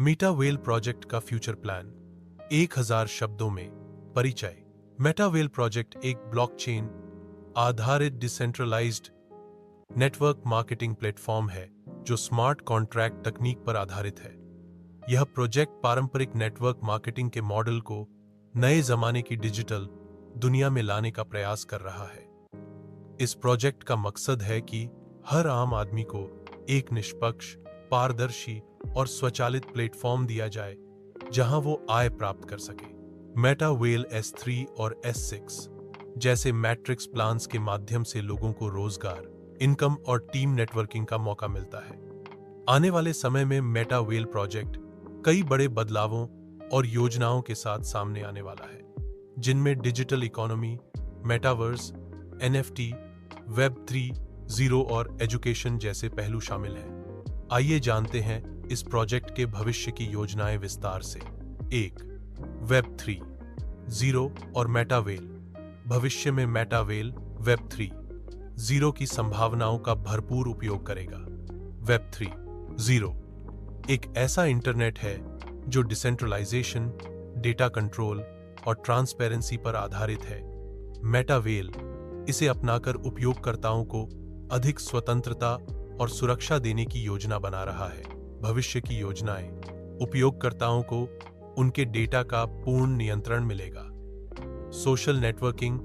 Meta well project का future plan 1000 शब्दों में परिचय। मेटा वेल प्रोजेक्ट एक ब्लॉकचेन आधारित डिसेंट्रलाइज्ड नेटवर्क मार्केटिंग प्लेटफॉर्म है जो स्मार्ट कॉन्ट्रैक्ट तकनीक पर आधारित है। यह प्रोजेक्ट पारंपरिक नेटवर्क मार्केटिंग के मॉडल को नए जमाने की डिजिटल दुनिया में लाने का प्रयास कर रहा है। इस प्रोजेक्ट का मकसद है कि हर आम आदमी को एक निष्पक्ष, पारदर्शी और स्वचालित प्लेटफॉर्म दिया जाए जहां वो आय प्राप्त कर सके। मेटा वेल S3 और S6 जैसे मैट्रिक्स प्लान्स के माध्यम से लोगों को रोजगार, इनकम और टीम नेटवर्किंग का मौका मिलता है। आने वाले समय में मेटा वेल प्रोजेक्ट कई बड़े बदलावों और योजनाओं के साथ सामने आने वाला है, जिनमें digital economy, metaverse, NFT, web 3.0 और एजुकेशन जैसे पहलू शामिल हैं। आइए जानते हैं इस प्रोजेक्ट के भविष्य की योजनाएं विस्तार से। 1. वेब 3.0 और मेटा वेल। भविष्य में मेटा वेल वेब 3.0 की संभावनाओं का भरपूर उपयोग करेगा। वेब 3.0 एक ऐसा इंटरनेट है जो डिसेंट्रलाइजेशन, डेटा कंट्रोल और ट्रांसपेरेंसी पर आधारित है। मेटा वेल इसे अपनाकर उपयोगकर्ताओं को अधिक स्वतंत्रता और सुरक्षा देने की योजना बना रहा है। भविष्य की योजनाएं: उपयोगकर्ताओं को उनके डेटा का पूर्ण नियंत्रण मिलेगा। सोशल नेटवर्किंग,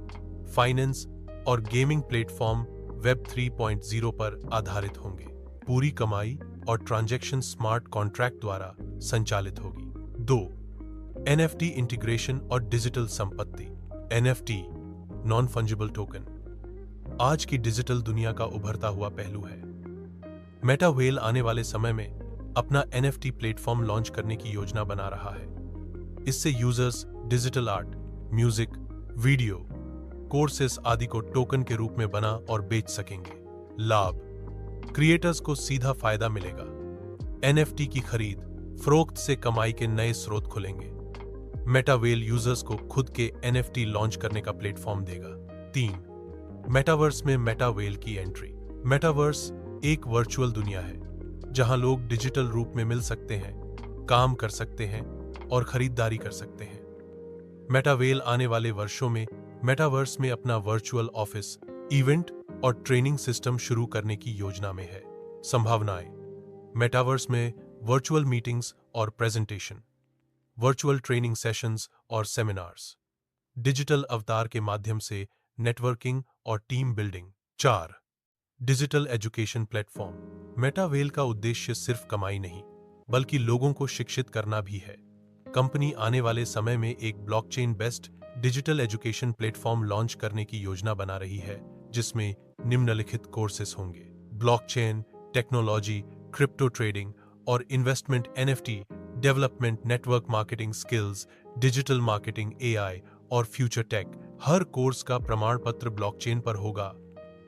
फाइनेंस और गेमिंग प्लेटफॉर्म वेब 3.0 पर आधारित होंगे। पूरी कमाई और ट्रांजैक्शन स्मार्ट कॉन्ट्रैक्ट द्वारा संचालित होगी। 2. NFT इंटीग्रेशन और डिजिटल संपत्ति। NFT नॉन फंजिबल टोकन आज की डिजिटल दुनिया का उभरता हुआ पहलू है। मेटा वेल आने वाले समय में अपना NFT प्लेटफॉर्म लॉन्च करने की योजना बना रहा है। इससे users digital art, music, video, courses आदि को टोकन के रूप में बना और बेच सकेंगे। लाभ: क्रिएटर्स को सीधा फायदा मिलेगा। NFT की खरीद फरोख्त से कमाई के नए स्रोत खुलेंगे। मेटा वेल यूजर्स को खुद के NFT लॉन्च करने का प्लेटफॉर्म देगा। 3. मेटावर्स में मेटा वेल की एंट्री। मेटावर्स एक वर्चुअल दुनिया है जहां लोग डिजिटल रूप में मिल सकते हैं, काम कर सकते हैं और खरीदारी कर सकते हैं। मेटा वेल आने वाले वर्षों में मेटावर्स में अपना वर्चुअल ऑफिस, इवेंट और ट्रेनिंग सिस्टम शुरू करने की योजना में है। संभावनाएं: मेटावर्स में वर्चुअल मीटिंग्स और प्रेजेंटेशन, वर्चुअल ट्रेनिंग सेशंस और सेमिनार्स, डिजिटल अवतार के माध्यम से नेटवर्किंग और team building. 4. Digital education platform. Meta well का उद्देश्य सिर्फ कमाई नहीं, बल्कि लोगों को शिक्षित करना भी है। कंपनी आने वाले समय में एक blockchain based digital education platform launch करने की योजना बना रही है, जिसमें निम्नलिखित कोर्सेस होंगे: ब्लॉकचेन, टेक्नोलॉजी, क्रिप्टो ट्रेडिंग और investment, NFT development, network marketing skills, digital marketing, AI और फ्यूचर टेक। हर कोर्स का प्रमाण पत्र ब्लॉकचेन पर होगा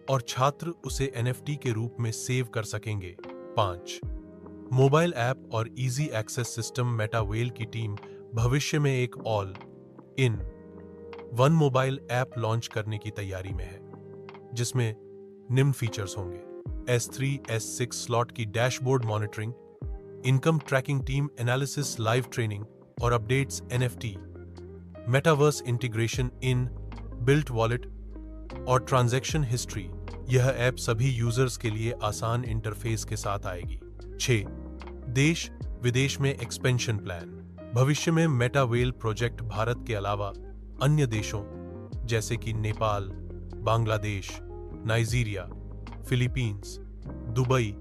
और छात्र उसे NFT के रूप में सेव कर सकेंगे। 5. मोबाइल ऐप और easy access system. Meta Well की टीम भविष्य में एक all in one mobile app launch करने की तैयारी में है, जिसमें निम्न फीचर्स होंगे: S3, S6 स्लॉट की dashboard monitoring, income tracking, team analysis, live training और updates, NFT, metaverse integration, in built wallet और ट्रांजैक्शन हिस्ट्री। यह ऐप सभी यूजर्स के लिए आसान इंटरफेस के साथ आएगी। 6. देश विदेश में एक्सपेंशन प्लान। भविष्य में मेटा वेल प्रोजेक्ट भारत के अलावा अन्य देशों जैसे कि Nepal, Bangladesh, Nigeria, Philippines, Dubai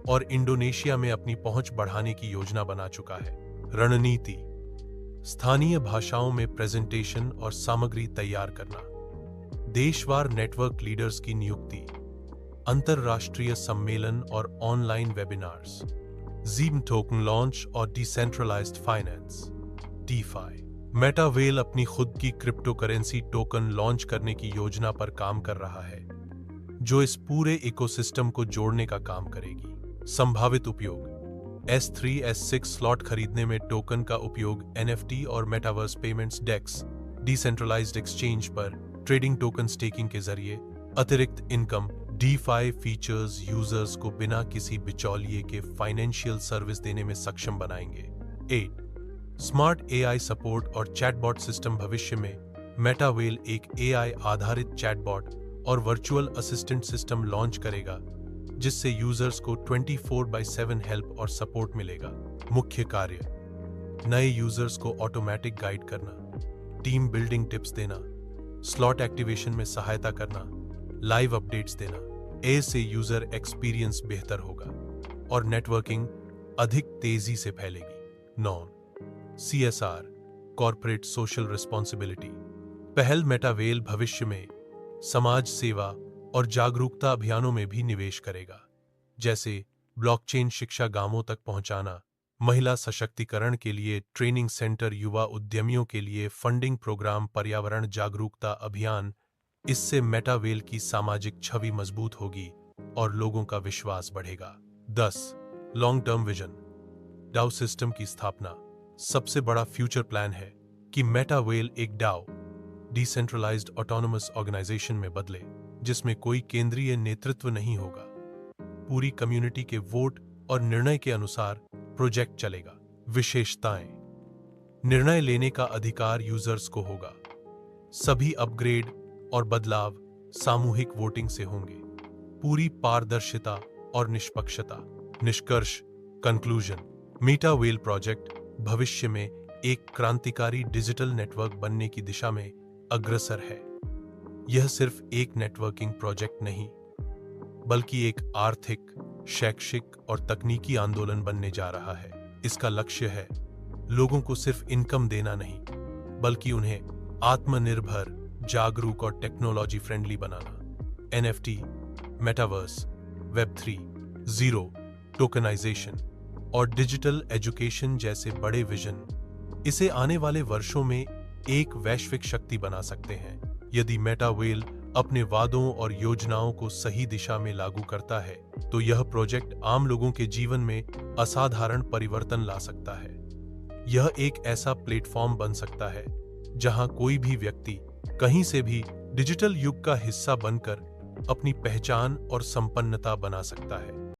और इंडोनेशिया में अपनी पहुंच बढ़ाने की योजना बना चुका है। रणनीति: स्थानीय भाषाओं में प्रेजेंटेशन और सामग्री तैयार करना, देशवार नेटवर्क लीडर्स की नियुक्ति, अंतरराष्ट्रीय सम्मेलन और online webinars, Zeem token launch और decentralised finance, DeFi। Meta Well अपनी खुद की क्रिप्टो करेंसी टोकन लॉन्च करने की योजना पर काम कर रहा है, जो इस पूरे इकोसिस्टम को जोड़ने का काम करेगी। संभावित उपयोग: S3, S6 स्लॉट खरीदने में टोकन का उपयोग NFT और मेटावर्स पेमेंट्स डेक्स, डिसेंट्रलाइज्ड एक्सचेंज पर ट्रेडिंग, टोकन स्टेकिंग के जरिए। अतिरिक्त इनकम: DeFi फीचर्स यूजर्स को बिना किसी बिचौलिए के फाइनेंशियल सर्विस देने में सक्षम बनाएंगे। 8 स्मार्ट एआई सपोर्ट और चैटबॉट सिस्टम। भविष्य में मेटावेल एक एआई आधारित चैटबॉट और वर्चुअल असिस्टेंट सिस्टम लॉन्च करेगा जिससे यूजर्स को 24/7 हेल्प और सपोर्ट मिलेगा। मुख्य कार्य: नए यूजर्स को ऑटोमेटिक गाइड करना, टीम बिल्डिंग टिप्स देना, स्लॉट एक्टिवेशन में सहायता करना, लाइव अपडेट्स देना। ऐसे यूजर एक्सपीरियंस बेहतर होगा और नेटवर्किंग अधिक तेजी से फैलेगी। 9 CSR कॉर्पोरेट सोशल रिस्पॉन्सिबिलिटी पहल। मेटावेल भविष्य में समाज सेवा और जागरूकता अभियानों में भी निवेश करेगा, जैसे ब्लॉकचेन शिक्षा गांवों तक पहुंचाना, महिला सशक्तिकरण के लिए ट्रेनिंग सेंटर, युवा उद्यमियों के लिए फंडिंग प्रोग्राम, पर्यावरण जागरूकता अभियान। इससे मेटावेल की सामाजिक छवि मजबूत होगी और लोगों का विश्वास बढ़ेगा। 10 लॉन्ग टर्म विजन डाउ सिस्टम की स्थापना। सबसे बड़ा फ्यूचर प्लान है कि मेटावेल एक डाउ डिसेंट्रलाइज्ड ऑटोनोमस ऑर्गेनाइजेशन में बदले, जिसमें कोई केंद्रीय नेतृत्व नहीं होगा। पूरी कम्युनिटी के वोट और निर्णय के अनुसार प्रोजेक्ट चलेगा। विशेषताएं: निर्णय लेने का अधिकार यूजर्स को होगा, सभी अपग्रेड और बदलाव सामूहिक वोटिंग से होंगे, पूरी पारदर्शिता और निष्पक्षता। निष्कर्ष कंक्लूजन: मेटावेल प्रोजेक्ट भविष्य में एक क्रांतिकारी डिजिटल नेटवर्क बनने की दिशा में अग्रसर है। यह सिर्फ एक नेटवर्किंग प्रोजेक्ट नहीं, बल्कि एक आर्थिक, शैक्षिक और तकनीकी आंदोलन बनने जा रहा है। इसका लक्ष्य है लोगों को सिर्फ इनकम देना नहीं, बल्कि उन्हें आत्मनिर्भर, जागरूक और टेक्नोलॉजी फ्रेंडली बनाना। NFT, मेटावर्स, वेब 3.0, टोकनाइजेशन और डिजिटल एजुकेशन जैसे बड़े विजन इसे आने वाले वर्षों में एक वैश्विक शक्ति बना सकते हैं। यदि मेटावेल अपने वादों और योजनाओं को सही दिशा में लागू करता है, तो यह प्रोजेक्ट आम लोगों के जीवन में असाधारण परिवर्तन ला सकता है। यह एक ऐसा प्लेटफॉर्म बन सकता है जहां कोई भी व्यक्ति कहीं से भी डिजिटल युग का हिस्सा बनकर अपनी पहचान और संपन्नता बना सकता है।